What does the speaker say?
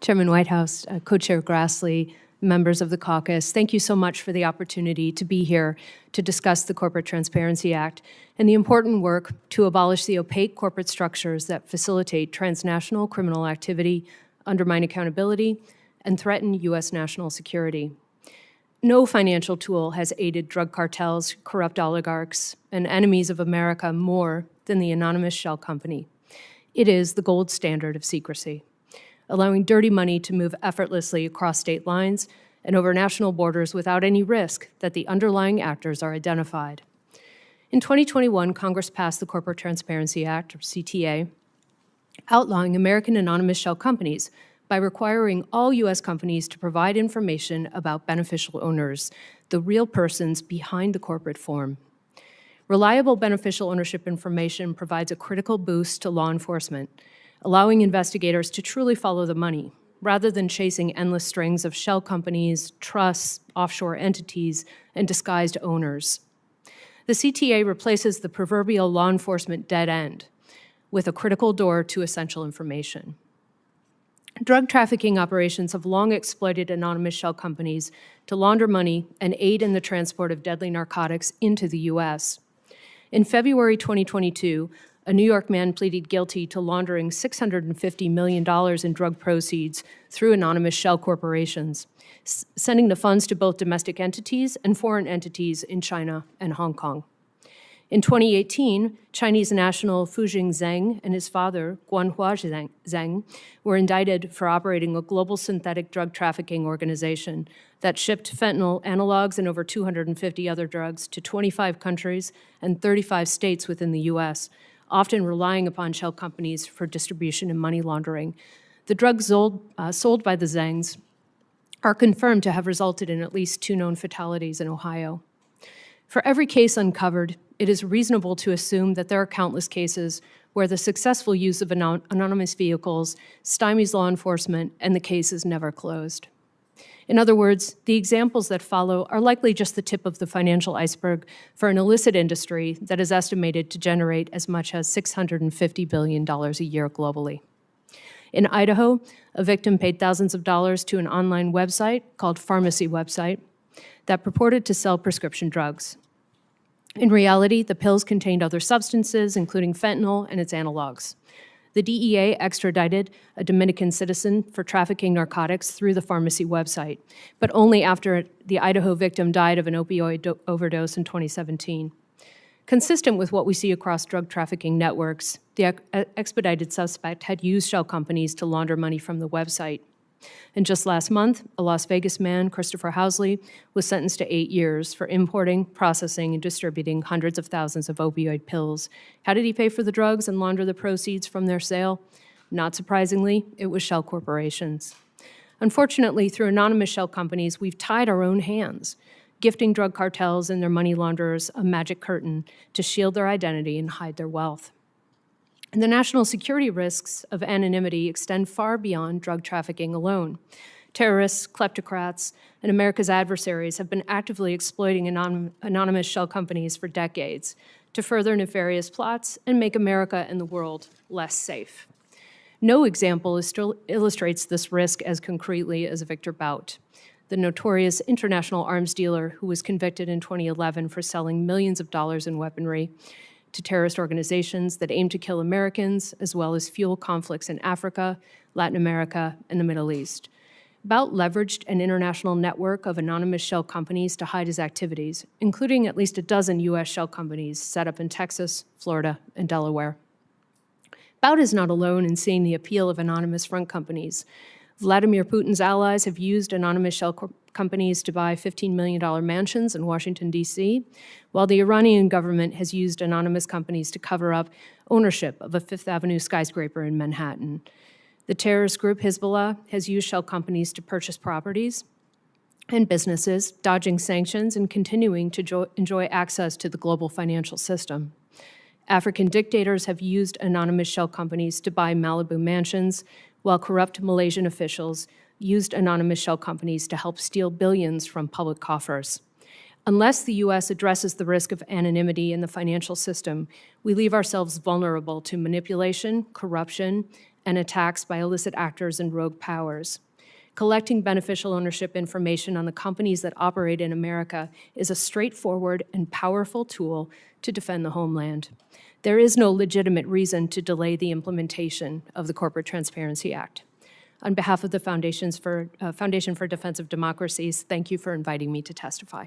Chairman Whitehouse, Co-Chair Grassley, members of the caucus, thank you so much for the opportunity to be here to discuss the Corporate Transparency Act and the important work to abolish the opaque corporate structures that facilitate transnational criminal activity, undermine accountability, and threaten U.S. national security. No financial tool has aided drug cartels, corrupt oligarchs, and enemies of America more than the anonymous shell company. It is the gold standard of secrecy, allowing dirty money to move effortlessly across state lines and over national borders without any risk that the underlying actors are identified. In 2021, Congress passed the Corporate Transparency Act, or CTA, outlawing American anonymous shell companies by requiring all U.S. companies to provide information about beneficial owners, the real persons behind the corporate form. Reliable beneficial ownership information provides a critical boost to law enforcement, allowing investigators to truly follow the money, rather than chasing endless strings of shell companies, trusts, offshore entities, and disguised owners. The CTA replaces the proverbial law enforcement dead end with a critical door to essential information. Drug trafficking operations have long exploited anonymous shell companies to launder money and aid in the transport of deadly narcotics into the U.S. In February 2022, a New York man pleaded guilty to laundering $650 million in drug proceeds through anonymous shell corporations, sending the funds to both domestic entities and foreign entities in China and Hong Kong. In 2018, Chinese national Fujing Zheng and his father, Guanhua Zheng, were indicted for operating a global synthetic drug trafficking organization that shipped fentanyl analogs and over 250 other drugs to 25 countries and 35 states within the U.S., often relying upon shell companies for distribution and money laundering. The drugs sold by the Zhengs are confirmed to have resulted in at least 2 known fatalities in Ohio. For every case uncovered, it is reasonable to assume that there are countless cases where the successful use of anonymous vehicles stymies law enforcement and the case is never closed. In other words, the examples that follow are likely just the tip of the financial iceberg for an illicit industry that is estimated to generate as much as $650 billion a year globally. In Idaho, a victim paid thousands of dollars to an online website called Pharmacy Website that purported to sell prescription drugs. In reality, the pills contained other substances, including fentanyl and its analogs. The DEA extradited a Dominican citizen for trafficking narcotics through the Pharmacy Website, but only after the Idaho victim died of an opioid overdose in 2017. Consistent with what we see across drug trafficking networks, the expedited suspect had used shell companies to launder money from the website. And just last month, a Las Vegas man, Christopher Housley, was sentenced to 8 years for importing, processing, and distributing hundreds of thousands of opioid pills. How did he pay for the drugs and launder the proceeds from their sale? Not surprisingly, it was shell corporations. Unfortunately, through anonymous shell companies, we've tied our own hands, gifting drug cartels and their money launderers a magic curtain to shield their identity and hide their wealth. And the national security risks of anonymity extend far beyond drug trafficking alone. Terrorists, kleptocrats, and America's adversaries have been actively exploiting anonymous shell companies for decades to further nefarious plots and make America and the world less safe. No example illustrates this risk as concretely as Victor Bout, the notorious international arms dealer who was convicted in 2011 for selling millions of dollars in weaponry to terrorist organizations that aim to kill Americans, as well as fuel conflicts in Africa, Latin America, and the Middle East. Bout leveraged an international network of anonymous shell companies to hide his activities, including at least a dozen U.S. shell companies set up in Texas, Florida, and Delaware. Bout is not alone in seeing the appeal of anonymous front companies. Vladimir Putin's allies have used anonymous shell companies to buy $15 million mansions in Washington, D.C., while the Iranian government has used anonymous companies to cover up ownership of a Fifth Avenue skyscraper in Manhattan. The terrorist group Hezbollah has used shell companies to purchase properties and businesses, dodging sanctions and continuing to enjoy access to the global financial system. African dictators have used anonymous shell companies to buy Malibu mansions, while corrupt Malaysian officials used anonymous shell companies to help steal billions from public coffers. Unless the U.S. addresses the risk of anonymity in the financial system, we leave ourselves vulnerable to manipulation, corruption, and attacks by illicit actors and rogue powers. Collecting beneficial ownership information on the companies that operate in America is a straightforward and powerful tool to defend the homeland. There is no legitimate reason to delay the implementation of the Corporate Transparency Act. On behalf of the Foundation for Defense of Democracies, thank you for inviting me to testify.